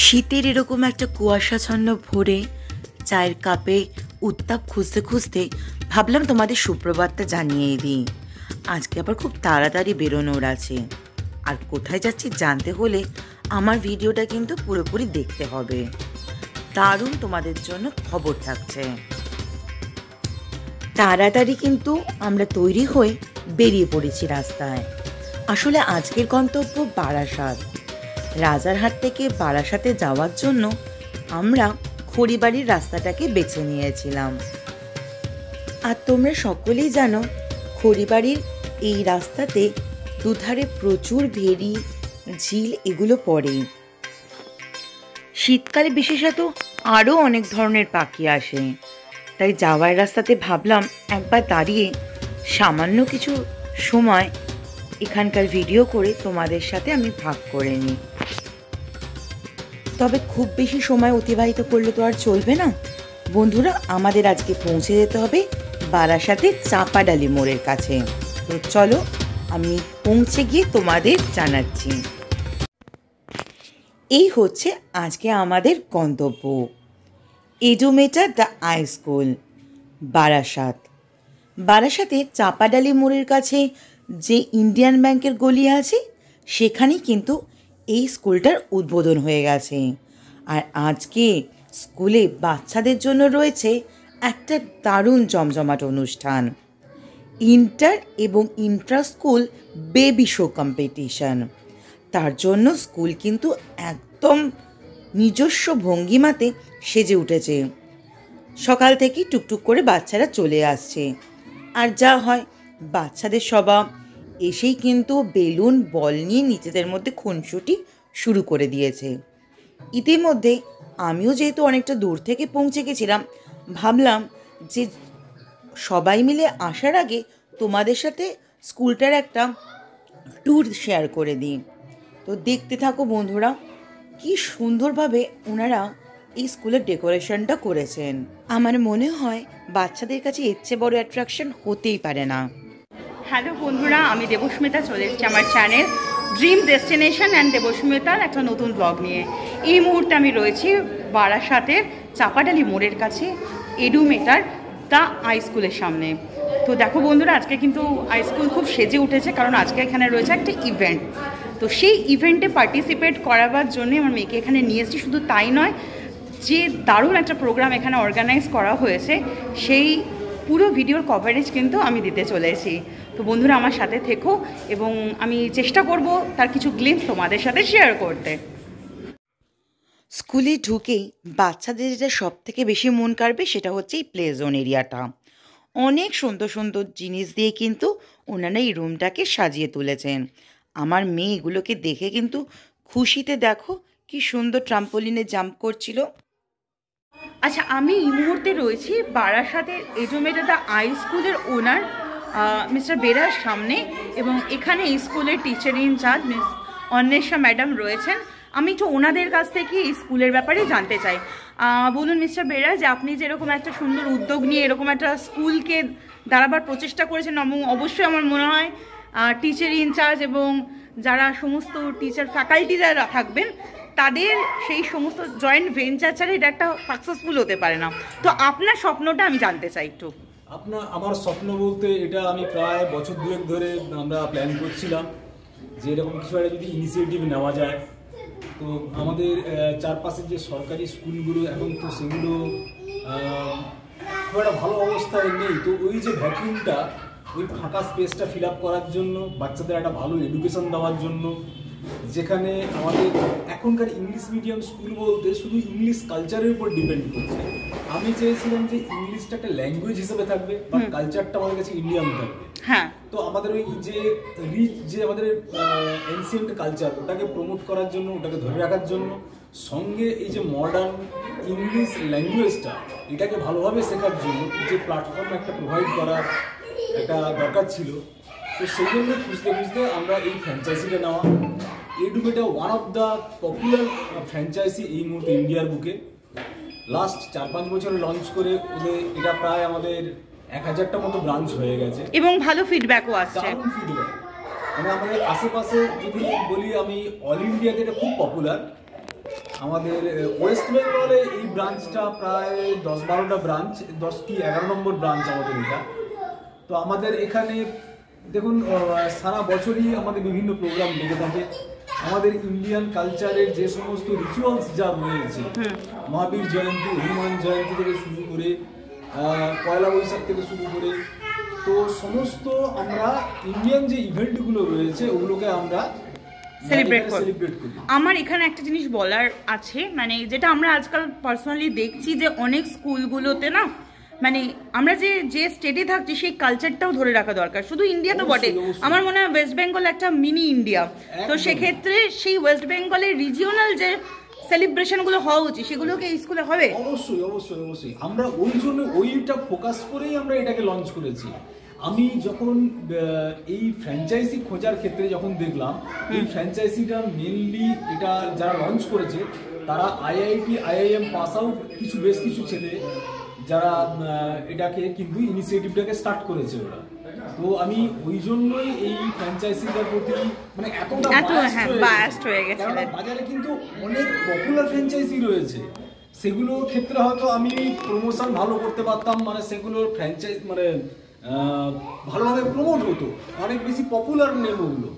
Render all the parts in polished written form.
শীতের এরকম একটা কুয়াশাচ্ছন্ন ভোরে চায়ের কাপে উত্তাপ খুঁজতে খুঁজতে ভাবলাম তোমাদের সুপ্রভাতটা জানিয়ে দিই। আজকে আবার খুব তাড়াতাড়ি বেরোনোর আছে, আর কোথায় যাচ্ছি জানতে হলে আমার ভিডিওটা কিন্তু পুরোপুরি দেখতে হবে। দারুণ তোমাদের জন্য খবর থাকছে। তাড়াতাড়ি কিন্তু আমরা তৈরি হয়ে বেরিয়ে পড়েছি রাস্তায়। আসলে আজকের গন্তব্য বারাসাত। রাজারহাট থেকে বারাসাতে যাওয়ার জন্য আমরা খড়িবাড়ির রাস্তাটাকে বেছে নিয়েছিলাম। আর তোমরা সকলেই জানো খড়িবাড়ির এই রাস্তাতে দুধারে প্রচুর ভেরি, ঝিল এগুলো পড়ে। শীতকালে বিশেষত আরও অনেক ধরনের পাখি আসে, তাই যাওয়ার রাস্তাতে ভাবলাম একবার দাঁড়িয়ে সামান্য কিছু সময় এখানকার ভিডিও করে তোমাদের সাথে আমি ভাগ করে নিই। তবে খুব বেশি সময় অতিবাহিত করলে তো আর চলবে না বন্ধুরা, আমাদের আজকে পৌঁছে যেতে হবে বারাসাতের চাপাডালি মোড়ের কাছে। তো চলো আমি পৌঁছে গিয়ে তোমাদের জানাচ্ছি। এই হচ্ছে আজকে আমাদের গন্তব্য, Edumeta the high school, Barasat. বারাসাতের চাপাডালি মোড়ের কাছে যে ইন্ডিয়ান ব্যাংকের গলি আছে সেখানেই কিন্তু এই স্কুলটার উদ্বোধন হয়ে গেছে। আর আজকে স্কুলে বাচ্চাদের জন্য রয়েছে একটা দারুণ জমজমাট অনুষ্ঠান, ইন্টার এবং Intra school baby show competition. তার জন্য স্কুল কিন্তু একদম নিজস্ব ভঙ্গিমাতে সেজে উঠেছে। সকাল থেকেই টুকটুক করে বাচ্চারা চলে আসছে। আর যা হয় বাচ্চাদের স্বভাব, এসেই কিন্তু বেলুন বল নিয়ে নিজেদের মধ্যে খুনসুটি শুরু করে দিয়েছে। ইতিমধ্যে আমিও যেহেতু অনেকটা দূর থেকে পৌঁছে গেছিলাম, ভাবলাম যে সবাই মিলে আসার আগে তোমাদের সাথে স্কুলটার একটা ট্যুর শেয়ার করে দিই। তো দেখতে থাকো বন্ধুরা, কি সুন্দরভাবে ওনারা এই স্কুলের ডেকোরেশনটা করেছেন। আমার মনে হয় বাচ্চাদের কাছে এর চেয়ে বড় অ্যাট্রাকশন হতেই পারে না। হ্যালো বন্ধুরা, আমি দেবস্মিতা চলে এসেছি আমার চ্যানেল ড্রিম ডেস্টিনেশন অ্যান্ড দেবস্মিতার একটা নতুন ব্লগ নিয়ে। এই মুহূর্তে আমি রয়েছি বারাসাতের চাপাডালি মোড়ের কাছে এডুমেটার দ্য হাই স্কুলের সামনে। তো দেখো বন্ধুরা, আজকে কিন্তু হাই স্কুল খুব সেজে উঠেছে, কারণ আজকে এখানে রয়েছে একটা ইভেন্ট। তো সেই ইভেন্টে পার্টিসিপেট করাবার জন্যে আমার মেয়েকে এখানে নিয়ে এসেছি। শুধু তাই নয়, যে দারুণ একটা প্রোগ্রাম এখানে অর্গানাইজ করা হয়েছে সেই পুরো ভিডিওর কভারেজ কিন্তু আমি দিতে চলেছি। তো বন্ধুরা আমার সাথে থেকো এবং আমি চেষ্টা করব তার কিছু গ্লিম্পস তোমাদের সাথে শেয়ার করতে। স্কুলে ঢুকেই বাচ্চাদের যেটা সব থেকে বেশি মন কাড়বে সেটা হচ্ছে এই প্লে জোন এরিয়াটা। অনেক সুন্দর সুন্দর জিনিস দিয়ে কিন্তু ওনারা এই রুমটাকে সাজিয়ে তুলেছেন। আমার মেয়ে এগুলোকে দেখে কিন্তু খুশিতে দেখো কি সুন্দর ট্রাম্পোলিনে জাম্প করছিল। আচ্ছা, আমি এই মুহূর্তে রয়েছি বারাসাতের এডুমেটা দ্য হাই স্কুলের ওনার মিস্টার বেরার সামনে, এবং এখানে এই স্কুলের teacher incharge miss Anwesha madam রয়েছেন। আমি একটু ওনাদের কাছ থেকে এই স্কুলের ব্যাপারে জানতে চাই। বলুন মিস্টার বেরা, যে আপনি যেরকম একটা সুন্দর উদ্যোগ নিয়ে এরকম একটা স্কুলকে দাঁড়াবার প্রচেষ্টা করেছেন, এবং অবশ্যই আমার মনে হয় টিচার ইনচার্জ এবং যারা সমস্ত টিচার ফ্যাকাল্টি যারা থাকবেন তাদের সেই সমস্ত জয়েন্ট ভেঞ্চার ছাড়া এটা একটা সাকসেসফুল হতে পারে না। তো আপনার স্বপ্নটা আমি জানতে চাই একটু। আমার স্বপ্ন বলতে, এটা আমি প্রায় বছর দুয়েক ধরে আমরা প্ল্যান করছিলাম যে এরকম কিছু একটা যদি ইনিশিয়েটিভ নেওয়া যায়। তো আমাদের চারপাশের যে সরকারি স্কুলগুলো এখন তো সেগুলো খুব একটা ভালো অবস্থায় নেই। তো ওই যে ভ্যাকুয়ামটা, ওই ফাঁকা স্পেসটা ফিল আপ করার জন্য, বাচ্চাদের একটা ভালো এডুকেশন দেওয়ার জন্য, যেখানে আমাদের এখনকার ইংলিশ মিডিয়াম স্কুল বলতে শুধু ইংলিশ কালচারের উপর ডিপেন্ড করছে। আমি চেয়েছিলাম যে ইংলিশটা একটা ল্যাঙ্গুয়েজ হিসেবে থাকবে, বাট কালচারটা আমাদের কাছে ইন্ডিয়ান থাকবে। হ্যাঁ, তো আমাদের ওই যে রিচ যে আমাদের এনসিয়েন্ট কালচার, ওটাকে প্রমোট করার জন্য, ওটাকে ধরে রাখার জন্য, সঙ্গে এই যে মডার্ন ইংলিশ ল্যাঙ্গুয়েজটা, এটাকে ভালোভাবে শেখার জন্য যে প্ল্যাটফর্ম একটা প্রোভাইড করার একটা দরকার ছিল। তো সেই জন্য খুঁজতে খুঁজতে আমরা এই ফ্র্যাঞ্চাইজিটা নেওয়া। Edumeta one of the popular franchise এই মুহূর্তে ইন্ডিয়ার বুকে। লাস্ট 4-5 বছরে লঞ্চ করে ওদের এটা প্রায় আমাদের 1000টা মতো ব্রাঞ্চ হয়ে গেছে এবং ভালো ফিডব্যাকও আসছে। দারুণ ফিডব্যাক। মানে আমাদের আশেপাশে যদি বলি, আমি অল ইন্ডিয়াতে এটা খুব পপুলার। আমাদের ওয়েস্ট বেঙ্গলে এই ব্রাঞ্চটা প্রায় 10-12টা ব্রাঞ্চ, 10 কি 11 নম্বর ব্রাঞ্চ আমাদের এটা। তো আমাদের এখানে দেখুন সারা বছরই আমাদের বিভিন্ন প্রোগ্রাম লেগে থাকে। আমাদের ইন্ডিয়ান কালচারের যে সমস্ত রিচুয়ালস যা রয়েছে, মহাবীর জয়ন্তী, হনুমান জয়ন্তী থেকে শুরু করে পয়লা বৈশাখ থেকে শুরু করে, তো সমস্ত আমরা ইন্ডিয়ান যে ইভেন্টগুলো রয়েছে ওগুলোকে আমরা সেলিব্রেট করি। আমার এখানে একটা জিনিস বলার আছে, মানে যেটা আমরা আজকাল পার্সোনালি দেখছি যে অনেক স্কুলগুলোতে না, মানে আমরা যে স্টেটে থাকছি সেই কালচারটাও ধরে রাখা দরকার। শুধু ইন্ডিয়া তো বটে, আমার মনে হয় ওয়েস্ট বেঙ্গল একটা মিনি ইন্ডিয়া। তো সেক্ষেত্রে সেই ওয়েস্ট বেঙ্গলের রিজিওনাল যে সেলিব্রেশনগুলো হওয়া উচিত সেগুলোকে এই স্কুলে হবে। অবশ্যই অবশ্যই অবশ্যই, আমরা ওই জন্য ওইটা ফোকাস করেই আমরা এটাকে লঞ্চ করেছি। আমি যখন এই ফ্র্যাঞ্চাইজি খোঁজার ক্ষেত্রে যখন দেখলাম এই ফ্র্যাঞ্চাইজিটা মেনলি এটা যারা লঞ্চ করেছে তারা আইআইটি আইআইএম পাস আউট বেশ কিছু ছেলে যারা এটাকে কিন্তু ইনিশিয়েটিভটাকে স্টার্ট করেছে ওরা। তো আমি ওই জন্যই এই ফ্র্যাঞ্চাইজিটার প্রতি মানে এতটা বায়াসড হয়ে গেছে। বাজারে কিন্তু অনেক পপুলার ফ্র্যাঞ্চাইজি রয়েছে, সেগুলোর ক্ষেত্রে হয়তো আমি প্রমোশন ভালো করতে পারতাম, মানে সেগুলোর ফ্র্যাঞ্চাইজ মানে ভালোভাবে প্রমোট হতো, অনেক বেশি পপুলার নেম ওগুলো,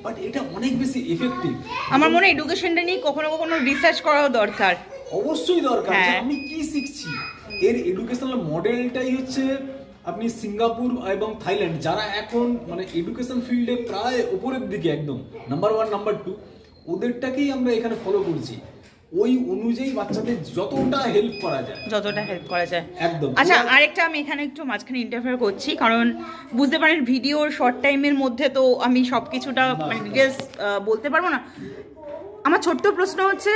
বাট এটা অনেক বেশি এফেক্টিভ। আমার মনে হয় এডুকেশনটা নিয়ে কখনো কখনো রিসার্চ করাও দরকার। অবশ্যই দরকার, আমি কি শিখছি, এর এডুকেশনাল মডেলটাই হচ্ছে আপনি সিঙ্গাপুর এবং থাইল্যান্ড যারা এখন মানে এডুকেশন ফিল্ডে প্রায় উপরের দিকে একদম নাম্বার 1 নাম্বার 2, ওদেরটাকেই আমরা এখানে ফলো করছি। ওই অনুযায়ী বাচ্চাদের যতটা হেল্প করা যায় একদম। আচ্ছা, আরেকটা আমি এখানে একটু মাঝখানে ইন্টারফেয়ার করছি, কারণ বুঝতে পারেন ভিডিওর শর্ট টাইমের মধ্যে তো আমি সবকিছুটা মানে ডিটেলস বলতে পারবো না। আমার ছোট্ট প্রশ্ন হচ্ছে,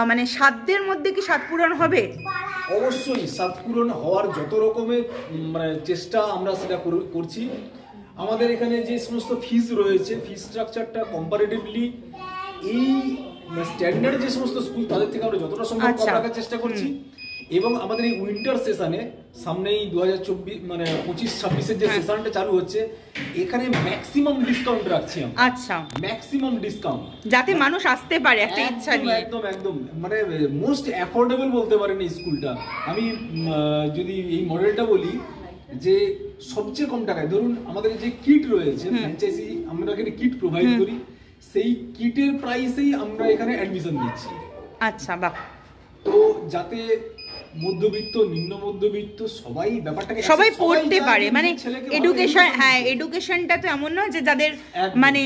মানে সাধ্যের মধ্যে কি স্বাদ পূরণ হবে? অবশ্যই স্বাদ পূরণ হওয়ার যত রকমের মানে চেষ্টা আমরা সেটা করছি। আমাদের এখানে যে সমস্ত ফিস রয়েছে, ফিস স্ট্রাকচারটা কম্পারেটিভলি এই স্ট্যান্ডার্ড যে সমস্ত স্কুল তাদের থেকে আমরা যতটা সম্ভব কম রাখার চেষ্টা করছি। এবং আমাদের এই উইন্টার সেশনে সামনেই 2024 মানে 25-26 যে সেশনটা চালু হচ্ছে, এখানে ম্যাক্সিমাম ডিসকাউন্ট রাখছি আমরা। আচ্ছা, ম্যাক্সিমাম ডিসকাউন্ট যাতে মানুষ আসতে পারে একটা ইচ্ছা নিয়ে। একদম একদম, মানে মোস্ট অ্যাফোর্ডেবল বলতে পারেন এই স্কুলটা। আমি যদি এই মডেলটা বলি যে সবচেয়ে কম টাকায়, ধরুন আমাদের যে কিট রয়েছে ফ্র্যাঞ্চাইজি, আমরা এখানে কিট প্রোভাইড করি, সেই কিটের প্রাইসেই আমরা এখানে অ্যাডমিশন দিচ্ছি। আচ্ছা, বাহ। তো যাতে মধ্যবিত্ত, নিম্ন মধ্যবিত্ত সবাই ব্যাপারটাকে সবাই পড়তে পারে, মানে এডুকেশন, হ্যাঁ এডুকেশনটা তো এমন নয় যে যাদের মানে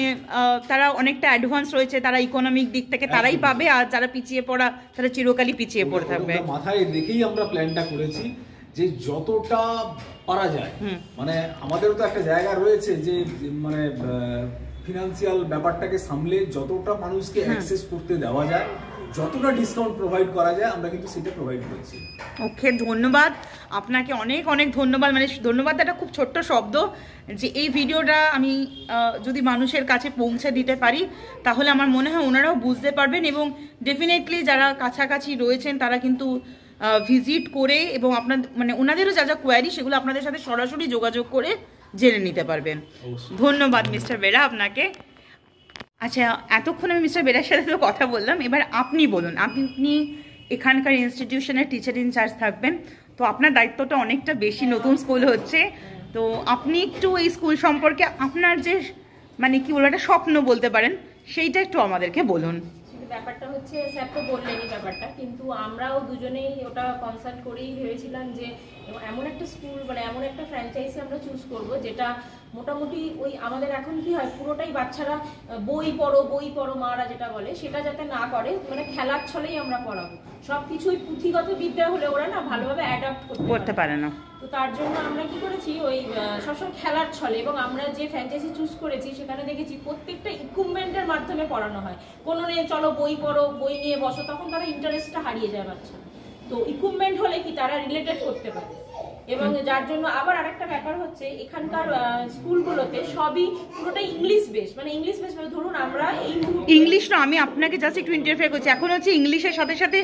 তারা অনেকটা অ্যাডভান্স রয়েছে তারা ইকোনমিক দিক থেকে তারাই পাবে, আর যারা পিছিয়ে পড়া তারা চিরকালই পিছিয়ে পড়ে থাকবে। মাথায় রেখেই আমরা প্ল্যানটা করেছি যে যতটা পারা যায়, মানে আমাদেরও তো একটা জায়গা রয়েছে যে মানে ফিনান্সিয়াল ব্যাপারটাকে সামলে যতটা মানুষকে অ্যাক্সেস করতে দেওয়া যায়, যতটা ডিসকাউন্ট প্রোভাইড করা যায় আমরা কিন্তু সেটা প্রোভাইড করছি। ওকে, ধন্যবাদ আপনাকে, অনেক অনেক ধন্যবাদ। মানে ধন্যবাদ একটা খুব ছোট্ট শব্দ, যে এই ভিডিওটা আমি যদি মানুষের কাছে পৌঁছে দিতে পারি তাহলে আমার মনে হয় ওনারাও বুঝতে পারবেন, এবং ডেফিনেটলি যারা কাছাকাছি রয়েছেন তারা কিন্তু ভিজিট করে এবং আপনার মানে ওনাদেরও যা যা কোয়ারি সেগুলো আপনাদের সাথে সরাসরি যোগাযোগ করে জেনে নিতে পারবেন। ধন্যবাদ মিস্টার বেরা আপনাকে। আচ্ছা, এতক্ষণ আমি মিস্টার বেরার সাথে তো কথা বললাম, এবার আপনি বলুন, আপনি এখানকার ইনস্টিটিউশনের টিচার ইনচার্জ থাকবেন, তো আপনার দায়িত্বটা অনেকটা বেশি, নতুন স্কুল হচ্ছে, তো আপনি একটু এই স্কুল সম্পর্কে আপনার যে মানে কি বলবো একটা স্বপ্ন বলতে পারেন সেইটা একটু আমাদেরকে বলুন। ব্যাপারটা হচ্ছে স্যার তো বললেনই ব্যাপারটা, কিন্তু আমরাও দুজনেই ওটা কনসাল্ট করেই ভেবেছিলাম যে এমন একটা স্কুল মানে এমন একটা ফ্র্যাঞ্চাইজি আমরা চুজ করব যেটা মোটামুটি ওই আমাদের এখন কি হয় পুরোটাই বাচ্চারা বই পড়ো মারা যেটা বলে সেটা যাতে না করে, মানে খেলার ছলেই আমরা পড়াবো, সবকিছুই পুঁথিগত বিদ্যা হলে ওরা না ভালোভাবে অ্যাডাপ্ট করতে পারে না। তো তার জন্য আমরা কি করেছি ওই সবসময় খেলার ছলে, এবং আমরা যে ফ্র্যাঞ্চাইজি চুজ করেছি সেখানে দেখেছি প্রত্যেকটা ইকুইপমেন্টের মাধ্যমে পড়ানো হয়। কোনো নেই চলো বই পড়ো, বই নিয়ে বসো, তখন তারা ইন্টারেস্টটা হারিয়ে যায় বাচ্চা। তো ইকুইপমেন্ট হলে কি তারা রিলেটেড করতে পারে, এবং যার জন্য আবার আরেকটা ব্যাপার হচ্ছে এখানকার স্কুলগুলোতে সবই পুরোটাই ইংলিশ বেস, মানে ইংলিশ বেস ধরুন আমরা এই ইংলিশ না, আমি আপনাকে জাস্ট একটু ইন্টারফেয়ার করছি, এখন হচ্ছে ইংলিশের সাথে সাথে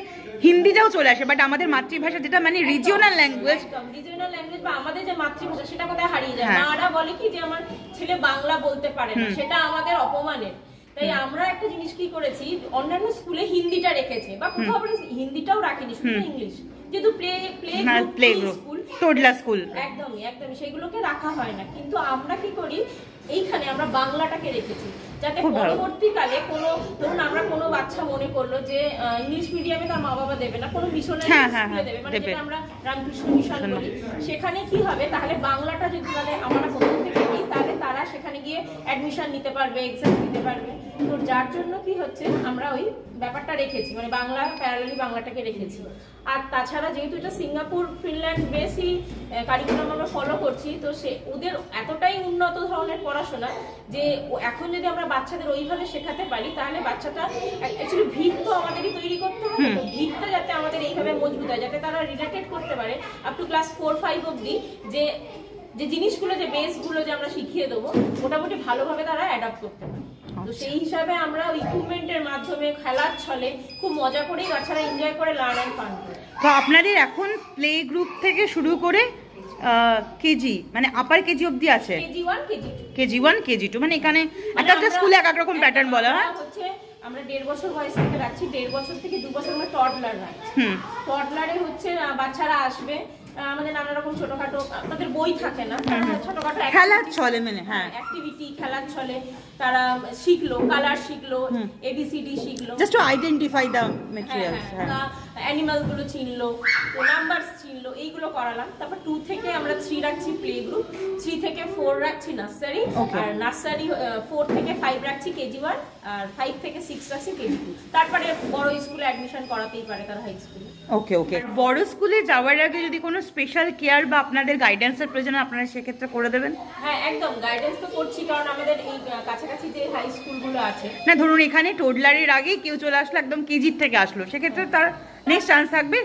হিন্দিটাও চলে আসে, বাট আমাদের মাতৃভাষা যেটা মানে রিজিওনাল ল্যাঙ্গুয়েজ বা আমাদের যে মাতৃভাষা সেটা কোথায় হারিয়ে যায়। মারা বলে কি যে আমার ছেলে বাংলা বলতে পারে না, সেটা আমাদের অপমানের। তাই আমরা একটা জিনিস কি করেছি, অন্যান্য স্কুলে হিন্দিটা রেখেছে বা কোথাও আমরা হিন্দিটাও রাখিনি, শুধু ইংলিশ, যেহেতু প্লে গ্রুপ টোডলা স্কুল একদমই সেগুলোকে রাখা হয় না, কিন্তু আমরা কি করি এইখানে আমরা বাংলাটাকে রেখেছি, যাতে পরবর্তীকালে কোনো ধরুন আমরা কোনো বাচ্চা মনে করলো যে ইংলিশ মিডিয়ামে তার মা বাবা দেবে না, কোনো মিশনারি স্কুলে দেবে, মানে যেটা আমরা রামকৃষ্ণ মিশন করি, সেখানে কি হবে তাহলে বাংলাটা যদি তাহলে আমরা প্রথম থেকে দিই তাহলে তারা সেখানে গিয়ে অ্যাডমিশন নিতে পারবে, এক্সাম দিতে পারবে। তো যার জন্য কি হচ্ছে আমরা ওই ব্যাপারটা রেখেছি, মানে বাংলা প্যারালালি বাংলাটাকে রেখেছি। আর তাছাড়া যেহেতু এটা সিঙ্গাপুর ফিনল্যান্ড বেসই কারিকুলাম আমরা ফলো করছি, তো সে ওদের এতটাই উন্নত ধরনের পড়াশোনা যে এখন যদি আমরা বাচ্চাদের ওইভাবে শেখাতে পারি তাহলে বাচ্চাটা অ্যাকচুয়ালি ভিত তো আমাদেরই তৈরি করতে হবে, তো ভিতটা যাতে আমাদের এইভাবে মজবুত হয়, যাতে তারা রিলেটেড করতে পারে আপ টু ক্লাস 4-5 অবধি, যে যে জিনিসগুলো যে বেসগুলো যে আমরা শিখিয়ে দেবো মোটামুটি ভালোভাবে তারা অ্যাডাপ্ট করতে পারে। তো সেই হিসাবে আমরা ইকুইপমেন্টের মাধ্যমে খেলার ছলে খুব মজা করেই বাচ্চারা এনজয় করে, লার্ন অ্যান্ড ফান করে। তো আপনাদের এখন প্লে গ্রুপ থেকে শুরু করে কেজি মানে আপার কেজি অবধি আছে, কেজি 1 কেজি 2, মানে এখানে এক একটা স্কুলে এক এক রকম প্যাটার্ন বলা হয়। হচ্ছে আমরা 1.5 বছর বয়স থেকে রাখছি, 1.5 বছর থেকে 2 বছর আমরা টডলার রাখছি। টডলারে হচ্ছে বাচ্চারা আসবে, আমাদের নানা রকম ছোটখাটো, আমাদের বই থাকে না, ছোটখাটো খেলার ছলে মানে অ্যাক্টিভিটি খেলার ছলে তারা শিখলো, কালার শিখলো, এবিসিডি শিখলো, just to identify the materials, animal গুলো চিনলো, নাম্বারস চিনলো, এইগুলো করালাম। তারপর 2 থেকে আমরা 3 রাখছি প্লে গ্রুপ, 3 থেকে 4 রাখছি নার্সারি, আর নার্সারি 4 থেকে 5 রাখছি কেজি 1, আর 5 থেকে 6 রাখছি কেজি 2। তারপরে বড় স্কুলে অ্যাডমিশন করাতেই পারে তারা হাই স্কুলে। ওকে ওকে। বড় স্কুলে যাওয়ার আগে যদি কোনো স্পেশাল কেয়ার বা আপনাদের গাইডেন্সের প্রয়োজন আপনারা সেক্ষেত্রে করে দেবেন? হ্যাঁ একদম, গাইডেন্স তো করছি, কারণ আমাদের এই কাছাকাছি যে হাই স্কুলগুলো আছে, না ধরুন এখানে টোডলারের আগে কেউ চলে আসলো, একদম কেজির থেকে আসলো, সেক্ষেত্রে তার নেক্সট চান্স থাকবে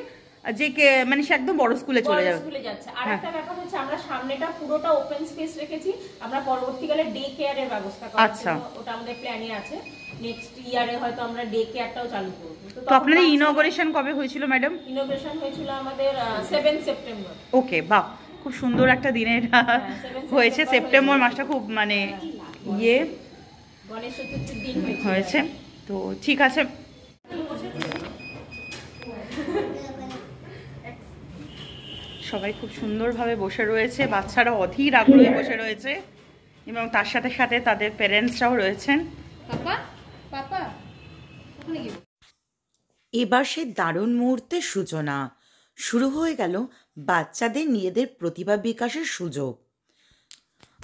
যে মানে সে একদম বড় স্কুলে চলে যাবে। স্কুলে যাচ্ছে। আর একটা ব্যাপার হচ্ছে আমরা সামনেটা পুরোটা ওপেন স্পেস রেখেছি, আমরা পরবর্তীকালে ডে কেয়ারের ব্যবস্থা করব। আচ্ছা, ওটা আমাদের প্ল্যানে আছে, নেক্সট ইয়ারে হয়তো আমরা ডে কেয়ারটাও চালু করব। তো আপনাদের ইনঅগারেশন কবে হয়েছিল ম্যাডাম? ইনঅগারেশন হয়েছিল আমাদের 7 সেপ্টেম্বর। ওকে, বাহ, খুব সুন্দর একটা দিনের হয়েছে। সেপ্টেম্বর মাসটা খুব মানে গণেশ চতুর্থীর দিন হয়েছে। তো ঠিক আছে, সবাই খুব সুন্দরভাবে বসে রয়েছে, বাচ্চারা অধীর আগ্রহে বসে রয়েছে এবং তার সাথে সাথে তাদের প্যারেন্টসরাও রয়েছেন। এবার সে দারুণ মুহূর্তের সূচনা, শুরু হয়ে গেল বাচ্চাদের নিজেদের প্রতিভা বিকাশের সুযোগ।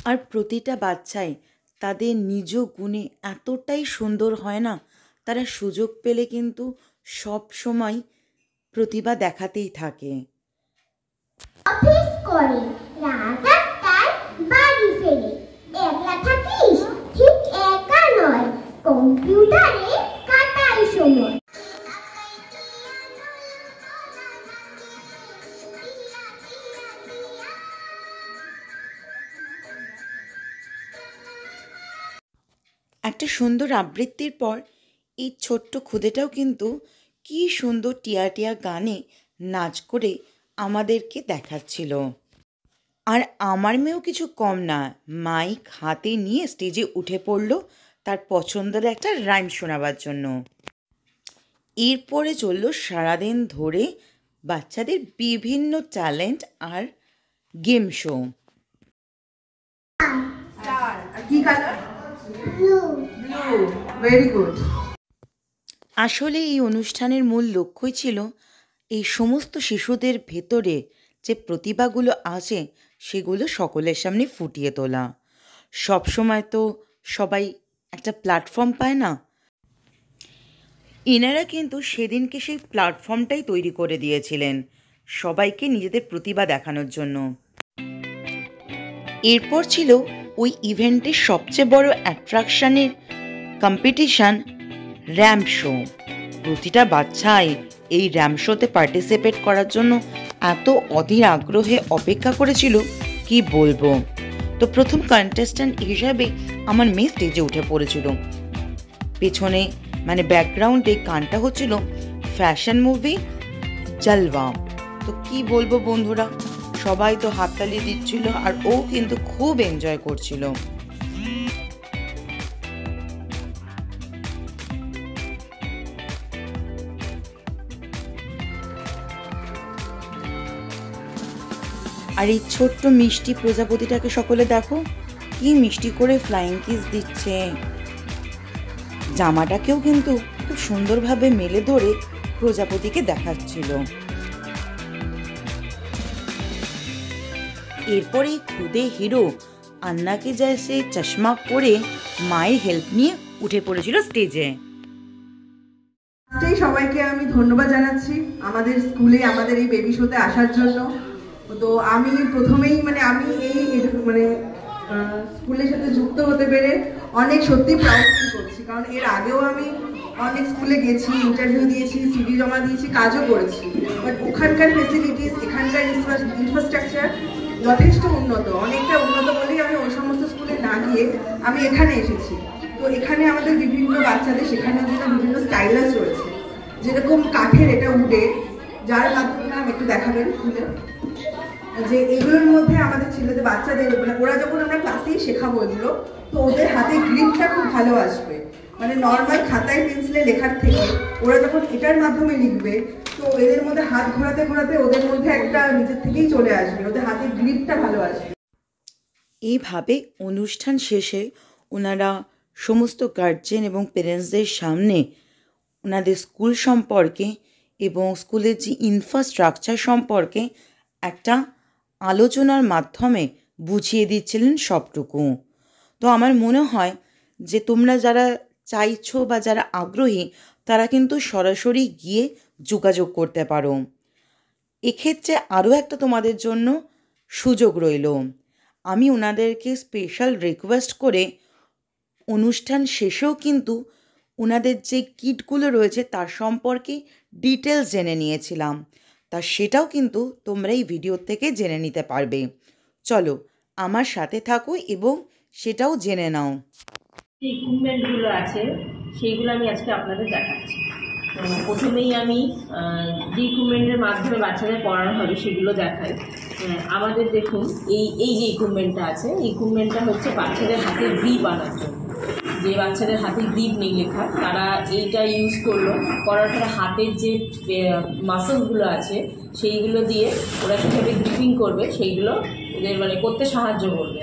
আর প্রতিটা বাচ্চাই তাদের নিজ গুণে এতটাই সুন্দর হয় না, তারা সুযোগ পেলে কিন্তু সব সময় প্রতিভা দেখাতেই থাকে। অফিস করে রাত 8টায় বাড়ি ফেরে, একলা থাকিস ঠিক একা নয়, কম্পিউটারে কাটাই সময়। একটা সুন্দর আবৃত্তির পর এই ছোট্ট খুদেটাও কিন্তু কি সুন্দর টিয়া টিয়া গানে নাচ করে আমাদেরকে দেখাচ্ছিল। আর আমার মেয়েও কিছু কম না, মাইক হাতে নিয়ে স্টেজে উঠে পড়ল তার পছন্দের একটা রাইম শোনাবার জন্য। এরপরে চলল সারাদিন ধরে বাচ্চাদের বিভিন্ন ট্যালেন্ট আর গেম শো। কি কালার? ব্লু। Very good. আসলে এই অনুষ্ঠানের মূল লক্ষ্যই ছিল এই সমস্ত শিশুদের ভেতরে যে প্রতিভাগুলো আছে সেগুলো সকলের সামনে ফুটিয়ে তোলা। সবসময় তো সবাই একটা প্ল্যাটফর্ম পায় না, এনারা কিন্তু সেদিনকে সেই প্ল্যাটফর্মটাই তৈরি করে দিয়েছিলেন সবাইকে নিজেদের প্রতিভা দেখানোর জন্য। এরপর ছিল ওই ইভেন্টের সবচেয়ে বড় অ্যাট্রাকশানের কম্পিটিশান, র্যাম্প শো। প্রতিটা বাচ্চাই এই র্যাম্প শোতে পার্টিসিপেট করার জন্য এত অধীর আগ্রহে অপেক্ষা করেছিল কি বলবো। তো প্রথম কন্টেস্ট্যান্ট হিসাবে আমার মেয়ে স্টেজে উঠে পড়েছিল। পেছনে মানে ব্যাকগ্রাউন্ডে গানটা হচ্ছিল ফ্যাশন মুভি জলওয়া। তো কি বলবো বন্ধুরা, সবাই তো হাততালি দিচ্ছিল আর ও কিন্তু খুব এনজয় করছিল। আর এই ছোট্ট মিষ্টি প্রজাপতিটাকে সকলে দেখো, কি মিষ্টি করে ফ্লাইং কিস দিচ্ছে। জামাটাকেও কিন্তু খুব সুন্দরভাবে মেলে ধরে প্রজাপতিকে দেখাচ্ছিল। এরপরে খুদে হিরো আন্নাকে জেসে চশমা পরে মায়ের হেল্প নিয়ে উঠে পড়েছিল স্টেজে। সবাইকে আমি ধন্যবাদ জানাচ্ছি আমাদের স্কুলে আমাদের এই বেবি শোতে আসার জন্য। তো আমি প্রথমেই আমি এই স্কুলের সাথে যুক্ত হতে পেরে অনেক সত্যি প্রাউড ফিল করছি, কারণ এর আগেও আমি অনেক স্কুলে গেছি, ইন্টারভিউ দিয়েছি, সিভি জমা দিয়েছি, কাজও করেছি, বাট ওখানকার ফেসিলিটিস, এখানকার ইনফ্রাস্ট্রাকচার যথেষ্ট উন্নত, অনেকটা উন্নত বলেই আমি ওই সমস্ত স্কুলে না গিয়ে আমি এখানে এসেছি। তো এখানে আমাদের বিভিন্ন বাচ্চাদের শেখানোর জন্য বিভিন্ন স্টাইলাস রয়েছে, যেরকম কাঠের, এটা উডে, যার মাধ্যমে একটু দেখাবেন খুলে, যে এগুলোর মধ্যে আমাদের ছেলেদের বাচ্চাদের ওরা যখন আমরা ক্লাসেই শেখাবো এগুলো, তো ওদের হাতে গ্রিপটা খুব ভালো আসবে। নর্মাল খাতায় পেন্সিলে লেখার থেকে ওরা যখন এটার মাধ্যমে লিখবে, তো এদের মধ্যে হাত ঘোরাতে ঘোরাতে ওদের মধ্যে একটা নিজের থেকেই চলে আসবে, ওদের হাতে গ্রিপটা ভালো আসবে। এইভাবে অনুষ্ঠান শেষে ওনারা সমস্ত গার্জেন এবং পেরেন্টসদের সামনে ওনাদের স্কুল সম্পর্কে এবং স্কুলের যে ইনফ্রাস্ট্রাকচার সম্পর্কে একটা আলোচনার মাধ্যমে বুঝিয়ে দিচ্ছিলেন সবটুকু। তো আমার মনে হয় যে তোমরা যারা চাইছো বা যারা আগ্রহী তারা কিন্তু সরাসরি গিয়ে যোগাযোগ করতে পারো। এক্ষেত্রে আরও একটা তোমাদের জন্য সুযোগ রইল। আমি ওনাদেরকে স্পেশাল রিকোয়েস্ট করে অনুষ্ঠান শেষেও কিন্তু ওনাদের যে কিটগুলো রয়েছে তার সম্পর্কে ডিটেলস জেনে নিয়েছিলাম, তা সেটাও কিন্তু তোমরা এই ভিডিও থেকে জেনে নিতে পারবে। চলো আমার সাথে থাকো এবং সেটাও জেনে নাও। যে ইকুইপমেন্টগুলো আছে সেইগুলো আমি আজকে আপনাদের দেখাচ্ছি। তো প্রথমেই আমি যে ইকুইপমেন্টের মাধ্যমে বাচ্চাদের পড়ানো হবে সেগুলো দেখাই। আমাদের দেখুন এই যে ইকুইপমেন্টটা আছে, ইকুইপমেন্টটা হচ্ছে বাচ্চাদের হাতে গ্রিপ আনার জন্য। যে বাচ্চাদের হাতে গ্রিপ নেই লেখা, তারা এইটা ইউজ করার পরে হাতের যে মাসলগুলো আছে সেইগুলো দিয়ে ওরা কীভাবে গ্রিপিং করবে সেইগুলো ওদের করতে সাহায্য করবে।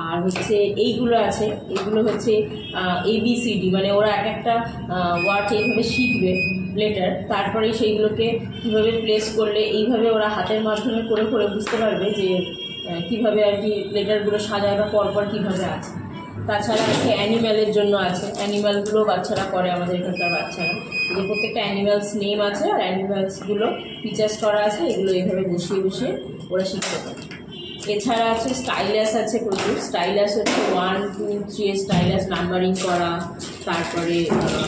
আর হচ্ছে এইগুলো আছে, এগুলো হচ্ছে ABCD, ওরা এক একটা ওয়ার্ড এইভাবে শিখবে লেটার, তারপরে সেইগুলোকে কীভাবে প্লেস করলে এইভাবে ওরা হাতের মাধ্যমে করে করে বুঝতে পারবে যে কীভাবে আর কি লেটারগুলো সাজায় বা পরপর কীভাবে আছে। তাছাড়া আছে অ্যানিম্যালের জন্য আছে, অ্যানিম্যালগুলো বাচ্চারা করে আমাদের এখানকার বাচ্চারা, যে প্রত্যেকটা অ্যানিম্যালস নেম আছে আর অ্যানিম্যালসগুলো ফিচার্স করা আছে, এগুলো এইভাবে বসিয়ে বসিয়ে ওরা শিখতে পারে। এছাড়া আছে স্টাইলাস আছে প্রচুর, স্টাইলাস হচ্ছে 1, 2, 3 স্টাইলাস নাম্বারিং করা, তারপরে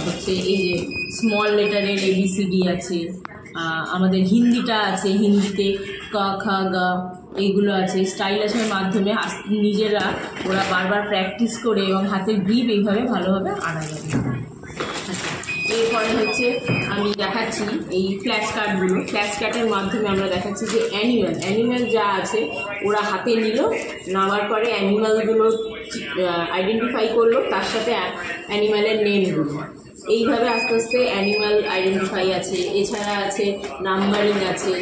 হচ্ছে এই যে স্মল লেটারের ABCD আছে, আমাদের হিন্দিটা আছে, হিন্দিতে ক খ গ এইগুলো আছে। স্টাইলাসের মাধ্যমে নিজেরা ওরা বারবার প্র্যাকটিস করে এবং হাতের গ্রিপ এইভাবে ভালোভাবে আনা যাবে। এরপরে হচ্ছে আমি দেখাচ্ছি এই ফ্ল্যাশ কার্ডগুলো। ফ্ল্যাশ কার্ডের মাধ্যমে আমরা দেখাচ্ছি যে অ্যানিম্যাল যা আছে ওরা হাতে নিল, নেওয়ার পরে অ্যানিম্যালগুলো আইডেন্টিফাই করলো, তার সাথে অ্যানিম্যালের নেমগুলো, এইভাবে আস্তে আস্তে অ্যানিম্যাল আইডেন্টিফাই আছে। এছাড়া আছে নাম্বারিং আছে,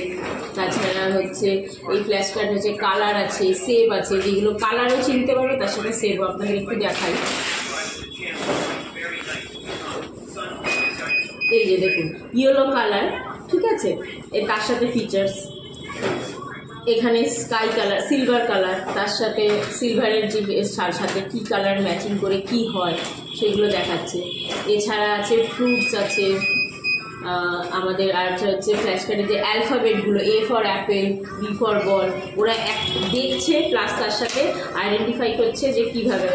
তাছাড়া হচ্ছে এই ফ্ল্যাশ কার্ড হচ্ছে কালার আছে, সেভ আছে, যেগুলো কালারও চিনতে পারবে, তার সাথে সেভও আপনাদের একটু দেখাই। এই যে দেখুন ইয়েলো কালার, ঠিক আছে, তার সাথে ফিচার্স, এখানে স্কাই কালার, সিলভার কালার, তার সাথে সিলভারের যে সাথে কী কালার ম্যাচিং করে কি হয় সেগুলো দেখাচ্ছে। এছাড়া আছে ফ্রুটস আছে আমাদের, আর হচ্ছে ফ্ল্যাশ কার্ডে যে অ্যালফাবেটগুলো, A for Apple, B for ball, ওরা দেখছে প্লাস তার সাথে আইডেন্টিফাই করছে যে কীভাবে।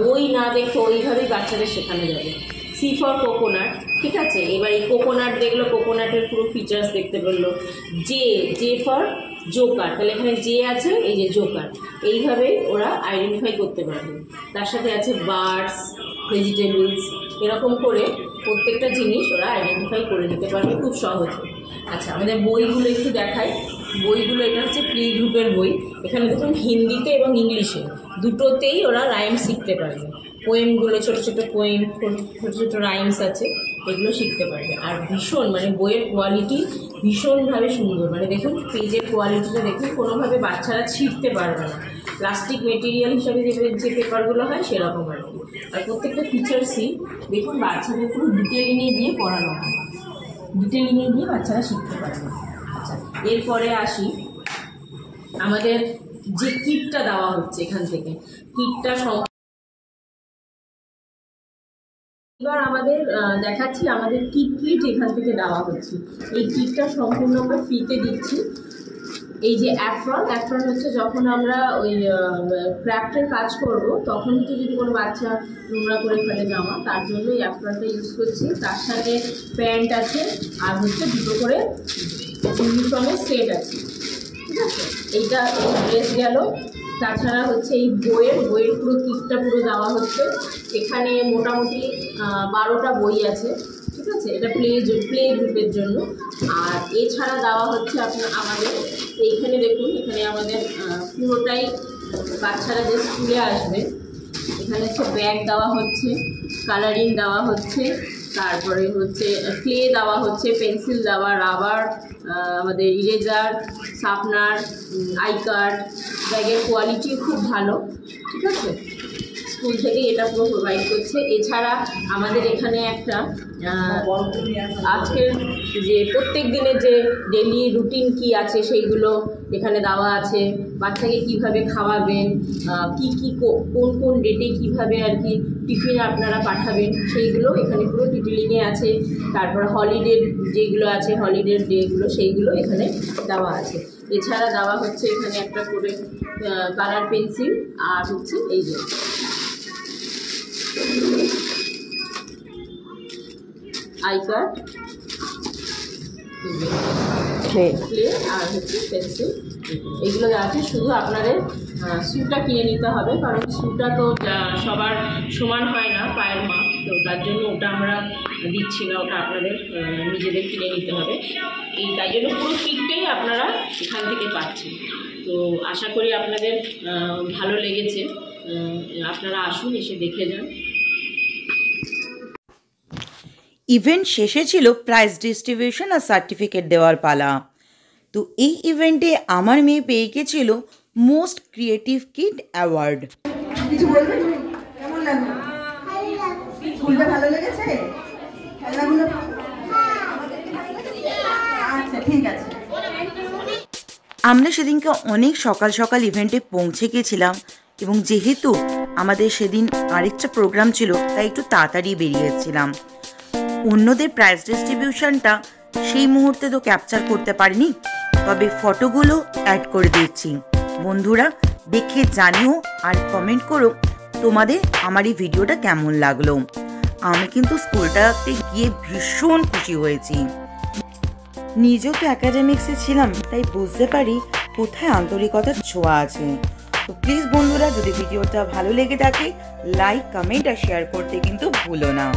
বই না দেখে ওইভাবেই বাচ্চাদের শেখানো যাবে। C ফর কোকোনাট, ঠিক আছে, এবার এই কোকোনাট দেখলো, কোকোনাটের পুরো ফিচার্স দেখতে পেলো। জে ফর জোকার, তাহলে এখানে যে আছে, এই যে জোকার, এইভাবে ওরা আইডেন্টিফাই করতে পারবে। তার সাথে আছে বার্ডস, ভেজিটেবলস, এরকম করে প্রত্যেকটা জিনিস ওরা আইডেন্টিফাই করে নিতে পারবে খুব সহজে। আচ্ছা, আমাদের বইগুলো একটু দেখাই। বইগুলো এটা হচ্ছে প্লে গ্রুপের বই। এখানে দেখুন হিন্দিতে এবং ইংলিশে দুটোতেই ওরা রাইম শিখতে পারবে। পোয়েমগুলো, ছোটো ছোটো পোয়েম, ছোটো ছোটো রাইমস আছে, এগুলো শিখতে পারবে। আর ভীষণ মানে বইয়ের কোয়ালিটি ভীষণভাবে সুন্দর, মানে দেখুন পেজের কোয়ালিটিটা দেখুন, কোনোভাবে বাচ্চারা ছিঁড়তে পারবে না, প্লাস্টিক মেটেরিয়াল হিসাবে যে পেপারগুলো হয় সেরকম আর কি। আর প্রত্যেকটা ফিচার্সই দেখুন বাচ্চাদের পুরো ডিটেলিংয়ে দিয়ে পড়ানো হয়, ডিটেলিংয়ে দিয়ে বাচ্চারা শিখতে পারবে। আচ্ছা, এরপরে আসি আমাদের যে কিটটা দেওয়া হচ্ছে এখান থেকে, কিটটা এবার আমাদের দেখাচ্ছি আমাদের কি কিট এখান থেকে দেওয়া হচ্ছে। এই কিটটা সম্পূর্ণ আমরা ফ্রিতে দিচ্ছি। এই যে অ্যাফ্রন হচ্ছে যখন আমরা ওই ক্রাফটের কাজ করব তখন তো যদি কোনো বাচ্চা নোংরা করে ফেলে জামা, তার জন্য এই অ্যাফ্রনটা ইউজ করছি। তার সাথে প্যান্ট আছে আর হচ্ছে দুটো করে ইউনিফর্মের সেট আছে, ঠিক আছে। এইটা ড্রেস গেল। তাছাড়া হচ্ছে এই বইয়ের পুরো কিটটা পুরো দেওয়া হচ্ছে। এখানে মোটামুটি 12টা বই আছে, ঠিক আছে। এটা প্লে গ্রুপের জন্য। আর এছাড়া দেওয়া হচ্ছে আমাদের এইখানে দেখুন, এখানে আমাদের পুরোটাই বাচ্চারা যে স্কুলে আসবে, এখানে হচ্ছে ব্যাগ দেওয়া হচ্ছে, কালারিং দেওয়া হচ্ছে, তারপরে হচ্ছে ক্লে দেওয়া হচ্ছে, পেন্সিল দেওয়া, রাবার, আমাদের ইরেজার, শার্পনার, আই কার্ড। ব্যাগের কোয়ালিটি খুব ভালো, ঠিক আছে। স্কুল থেকে এটা পুরো প্রোভাইড করছে। এছাড়া আমাদের এখানে একটা আজকের যে প্রত্যেক দিনের যে ডেলি রুটিন কি আছে সেইগুলো এখানে দেওয়া আছে। বাচ্চাকে কিভাবে খাওয়াবেন, কোন কোন ডেটে কিভাবে আর কি টিফিন আপনারা পাঠাবেন সেইগুলো এখানে পুরো ডিটেলিংয়ে আছে। তারপর হলিডে যেগুলো আছে, হলিডের ডেগুলো সেইগুলো এখানে দেওয়া আছে। এছাড়া দেওয়া হচ্ছে এখানে একটা করে কালার পেন্সিল আর হচ্ছে এই যে আই কার্ড, প্লে আর হচ্ছে পেন্সিল, এগুলো আছে। শুধু আপনাদের শ্যুটা কিনে নিতে হবে, কারণ শ্যুটা তো সবার সমান হয় না পায়ের মাপ, তো তার জন্য ওটা আমরা দিচ্ছি না, ওটা আপনাদের নিজেদের কিনে নিতে হবে। তাই জন্য পুরো কিটটাই আপনারা এখান থেকে পাচ্ছেন। তো আশা করি আপনাদের ভালো লেগেছে, আপনারা আসুন, এসে দেখে যান। ইভেন্ট শেষে ছিল প্রাইজ ডিস্ট্রিবিউশন আর সার্টিফিকেট দেওয়ার পালা। তো এই ইভেন্টে আমার মেয়ে পেয়ে গেছিল মোস্ট ক্রিয়েটিভ কিড অ্যাওয়ার্ড। কিছু বলবে তুমি? কেমন লাগলো? স্কুলটা ভালো লেগেছে? খেলাগুলো আচ্ছা ঠিক আছে। আমরা সেদিনকে অনেক সকাল সকাল ইভেন্টে পৌঁছে গেছিলাম, এবং যেহেতু আমাদের সেদিন আরেকটা প্রোগ্রাম ছিল তাই একটু তাড়াতাড়ি বেরিয়েছিলাম। অন্যদের প্রাইজ ডিস্ট্রিবিউশনটা সেই মুহূর্তে তো ক্যাপচার করতে পারিনি, তবে ফটোগুলো অ্যাড করে দিচ্ছি। বন্ধুরা দেখে জানিও আর কমেন্ট করো তোমাদের আমার এই ভিডিওটা কেমন লাগলো। আমি কিন্তু স্কুলটাতে গিয়ে ভীষণ খুশি হয়েছি। নিজেও তো অ্যাকাডেমিক্সে ছিলাম, তাই বুঝতে পারি কোথায় আন্তরিকতার ছোঁয়া আছে। তো প্লিজ বন্ধুরা, যদি ভিডিওটা ভালো লেগে থাকে লাইক, কমেন্ট আর শেয়ার করতে কিন্তু ভুলো না।